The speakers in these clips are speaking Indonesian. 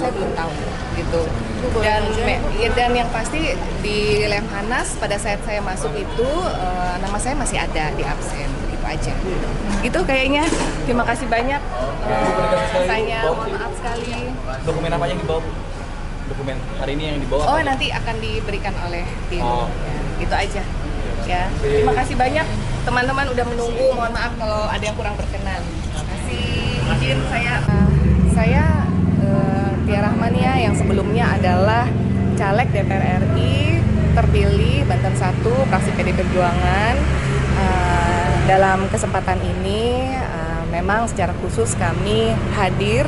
saya belum tahu gitu. Dan yang pasti di Lemhanas pada saat saya masuk itu nama saya masih ada di absen, begitu aja. Gitu kayaknya. Terima kasih banyak. Saya mohon maaf sekali. Dokumen apa yang dibawa? Dokumen hari ini yang dibawa? Oh, nanti akan diberikan oleh tim. Ya, gitu aja. Ya, terima kasih banyak. Teman-teman udah menunggu. Mohon maaf kalau ada yang kurang berkenan. Terima kasih. Izin saya Tia Rahmania yang sebelumnya adalah caleg DPR RI terpilih Banten 1 fraksi PD Perjuangan. Dalam kesempatan ini memang secara khusus kami hadir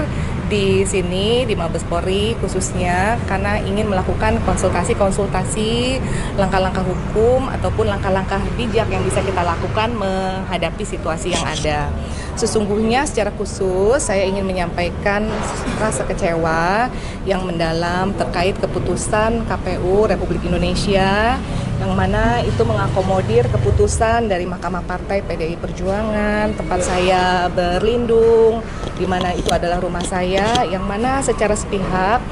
di sini di Mabes Polri khususnya karena ingin melakukan konsultasi langkah-langkah hukum ataupun langkah-langkah bijak yang bisa kita lakukan menghadapi situasi yang ada. Sesungguhnya secara khusus saya ingin menyampaikan rasa kecewa yang mendalam terkait keputusan KPU Republik Indonesia yang mana itu mengakomodir keputusan dari Mahkamah Partai PDI Perjuangan, tempat saya berlindung, di mana itu adalah rumah saya, yang mana secara sepihak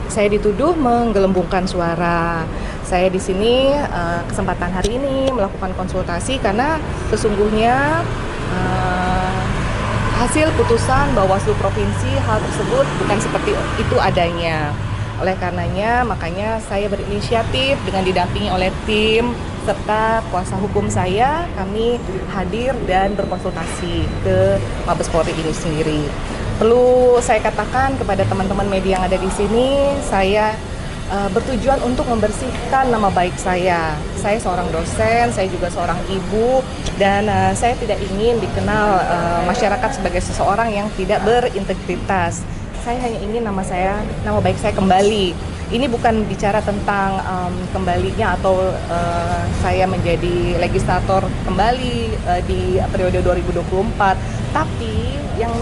saya dituduh menggelembungkan suara. Saya di sini kesempatan hari ini melakukan konsultasi karena sesungguhnya hasil putusan Bawaslu Provinsi hal tersebut bukan seperti itu adanya. Oleh karenanya, makanya saya berinisiatif dengan didampingi oleh tim serta kuasa hukum saya, kami hadir dan berkonsultasi ke Mabes Polri ini sendiri. Perlu saya katakan kepada teman-teman media yang ada di sini, saya bertujuan untuk membersihkan nama baik saya. Saya seorang dosen, saya juga seorang ibu, dan saya tidak ingin dikenal masyarakat sebagai seseorang yang tidak berintegritas. Saya hanya ingin nama baik saya kembali. Ini bukan bicara tentang kembalinya atau saya menjadi legislator kembali di periode 2024, tapi yang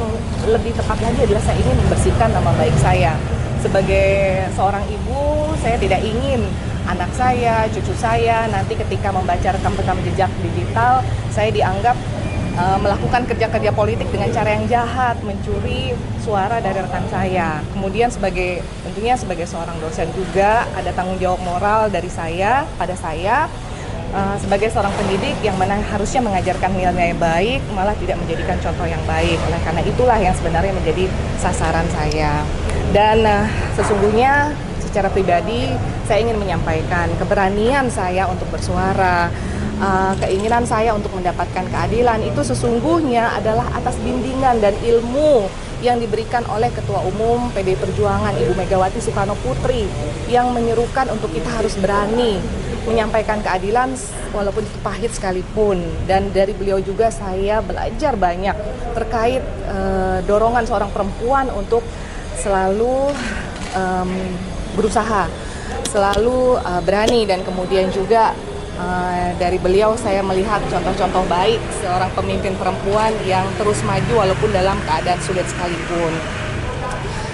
lebih tepat lagi adalah saya ingin membersihkan nama baik saya. Sebagai seorang ibu, saya tidak ingin anak saya, cucu saya nanti ketika membaca rekam-rekam jejak digital, saya dianggap melakukan kerja-kerja politik dengan cara yang jahat, mencuri suara dari rekan saya. Kemudian tentunya sebagai seorang dosen juga ada tanggung jawab moral dari saya pada saya sebagai seorang pendidik yang mana harusnya mengajarkan nilai baik, malah tidak menjadikan contoh yang baik. Oleh karena itulah yang sebenarnya menjadi sasaran saya. Dan sesungguhnya secara pribadi saya ingin menyampaikan keberanian saya untuk bersuara, keinginan saya untuk mendapatkan keadilan itu sesungguhnya adalah atas bimbingan dan ilmu yang diberikan oleh Ketua Umum PDI Perjuangan Ibu Megawati Soekarno Putri yang menyerukan untuk kita harus berani menyampaikan keadilan walaupun itu pahit sekalipun. Dan dari beliau juga saya belajar banyak terkait dorongan seorang perempuan untuk selalu berusaha, selalu berani, dan kemudian juga dari beliau saya melihat contoh-contoh baik seorang pemimpin perempuan yang terus maju walaupun dalam keadaan sulit sekalipun.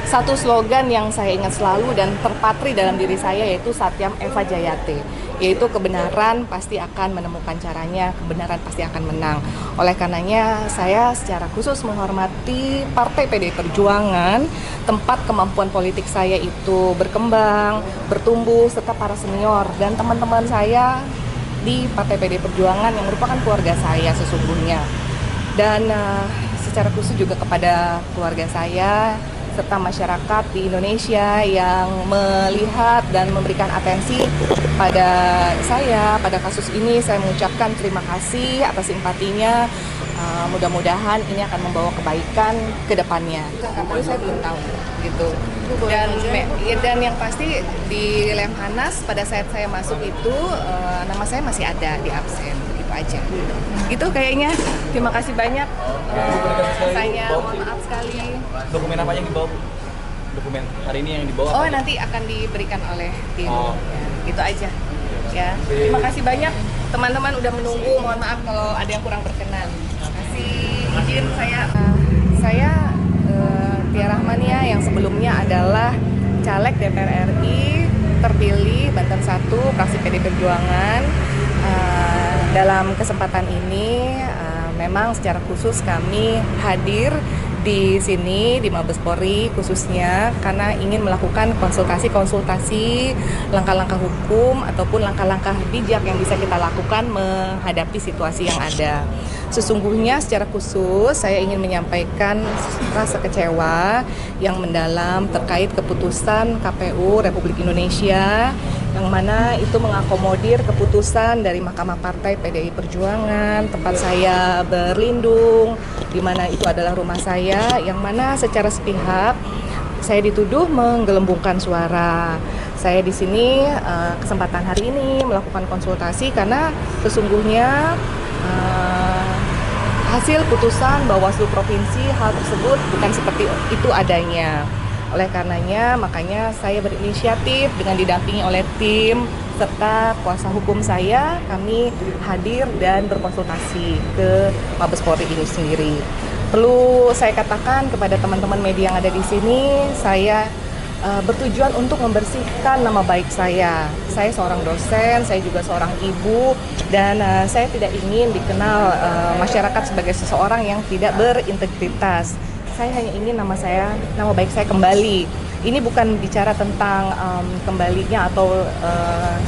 Satu slogan yang saya ingat selalu dan terpatri dalam diri saya yaitu Satyam Eva Jayate, yaitu kebenaran pasti akan menemukan caranya, kebenaran pasti akan menang. Oleh karenanya saya secara khusus menghormati Partai PDI Perjuangan, tempat kemampuan politik saya itu berkembang, bertumbuh, serta para senior dan teman-teman saya di Partai PDI Perjuangan yang merupakan keluarga saya sesungguhnya. Dan secara khusus juga kepada keluarga saya serta masyarakat di Indonesia yang melihat dan memberikan atensi pada saya, pada kasus ini, saya mengucapkan terima kasih atas simpatinya. Mudah-mudahan ini akan membawa kebaikan ke depannya. Tapi saya belum tahu gitu. Dan yang pasti di Lemhanas pada saat saya masuk itu nama saya masih ada di absen, begitu aja. Gitu kayaknya. Terima kasih banyak. Saya mohon maaf sekali. Dokumen apa yang dibawa? Dokumen hari ini yang dibawa? Oh, nanti akan diberikan oleh tim. Ya, gitu aja. Ya, terima kasih banyak. Teman-teman udah menunggu. Mohon maaf kalau ada yang kurang berkenan. Terima kasih. Izin saya Tia Rahmania yang sebelumnya adalah caleg DPR RI terpilih Banten 1 fraksi PD Perjuangan. Dalam kesempatan ini memang secara khusus kami hadir di sini di Mabes Polri khususnya karena ingin melakukan konsultasi langkah-langkah hukum ataupun langkah-langkah bijak yang bisa kita lakukan menghadapi situasi yang ada. Sesungguhnya secara khusus saya ingin menyampaikan rasa kecewa yang mendalam terkait keputusan KPU Republik Indonesia yang mana itu mengakomodir keputusan dari Mahkamah Partai PDI Perjuangan tempat saya berlindung, di mana itu adalah rumah saya, yang mana secara sepihak saya dituduh menggelembungkan suara. Saya di sini kesempatan hari ini melakukan konsultasi karena sesungguhnya hasil putusan Bawaslu Provinsi hal tersebut bukan seperti itu adanya. Oleh karenanya, makanya saya berinisiatif dengan didampingi oleh tim serta kuasa hukum saya, kami hadir dan berkonsultasi ke Mabes Polri ini sendiri. Perlu saya katakan kepada teman-teman media yang ada di sini, saya bertujuan untuk membersihkan nama baik saya. Saya seorang dosen, saya juga seorang ibu, dan saya tidak ingin dikenal masyarakat sebagai seseorang yang tidak berintegritas. Saya hanya ingin nama baik saya kembali. Ini bukan bicara tentang kembalinya atau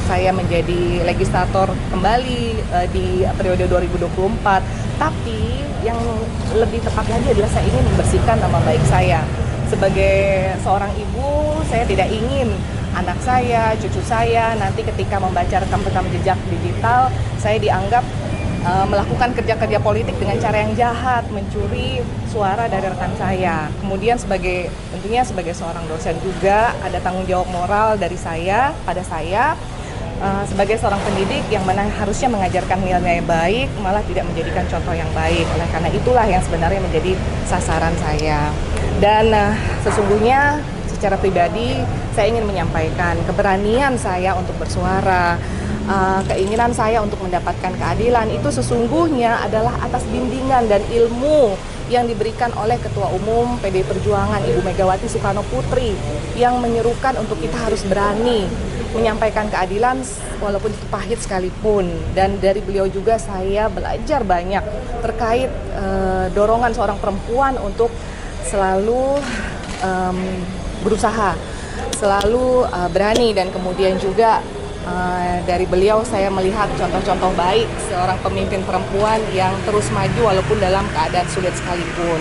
saya menjadi legislator kembali di periode 2024, tapi yang lebih tepat lagi adalah saya ingin membersihkan nama baik saya. Sebagai seorang ibu, saya tidak ingin anak saya, cucu saya nanti ketika membaca rekam-rekam jejak digital, saya dianggap melakukan kerja-kerja politik dengan cara yang jahat, mencuri suara dari rekan saya. Kemudian tentunya sebagai seorang dosen juga ada tanggung jawab moral dari saya pada saya sebagai seorang pendidik yang mana harusnya mengajarkan nilai baik, malah tidak menjadikan contoh yang baik. Oleh karena itulah yang sebenarnya menjadi sasaran saya. Dan sesungguhnya secara pribadi saya ingin menyampaikan keberanian saya untuk bersuara, keinginan saya untuk mendapatkan keadilan itu sesungguhnya adalah atas bimbingan dan ilmu yang diberikan oleh Ketua Umum PDI Perjuangan Ibu Megawati Soekarno Putri yang menyerukan untuk kita harus berani menyampaikan keadilan walaupun itu pahit sekalipun. Dan dari beliau juga saya belajar banyak terkait dorongan seorang perempuan untuk selalu berusaha, selalu berani, dan kemudian juga dari beliau saya melihat contoh-contoh baik seorang pemimpin perempuan yang terus maju walaupun dalam keadaan sulit sekalipun.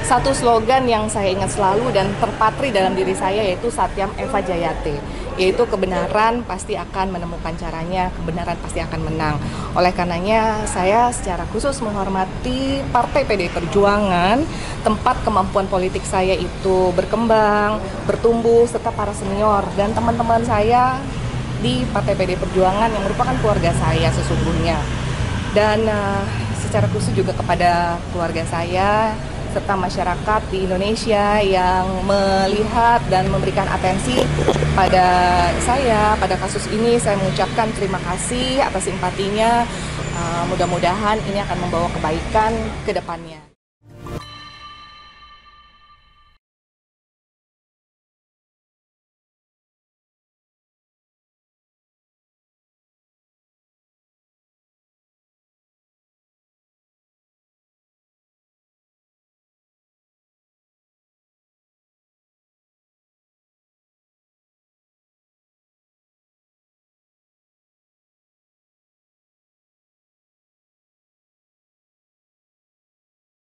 Satu slogan yang saya ingat selalu dan terpatri dalam diri saya yaitu Satyam Eva Jayate, yaitu kebenaran pasti akan menemukan caranya, kebenaran pasti akan menang. Oleh karenanya saya secara khusus menghormati Partai PDI Perjuangan, tempat kemampuan politik saya itu berkembang, bertumbuh, serta para senior dan teman-teman saya di Partai PDI Perjuangan yang merupakan keluarga saya sesungguhnya. Dan secara khusus juga kepada keluarga saya serta masyarakat di Indonesia yang melihat dan memberikan atensi pada saya, pada kasus ini, saya mengucapkan terima kasih atas simpatinya. Mudah-mudahan ini akan membawa kebaikan ke depannya.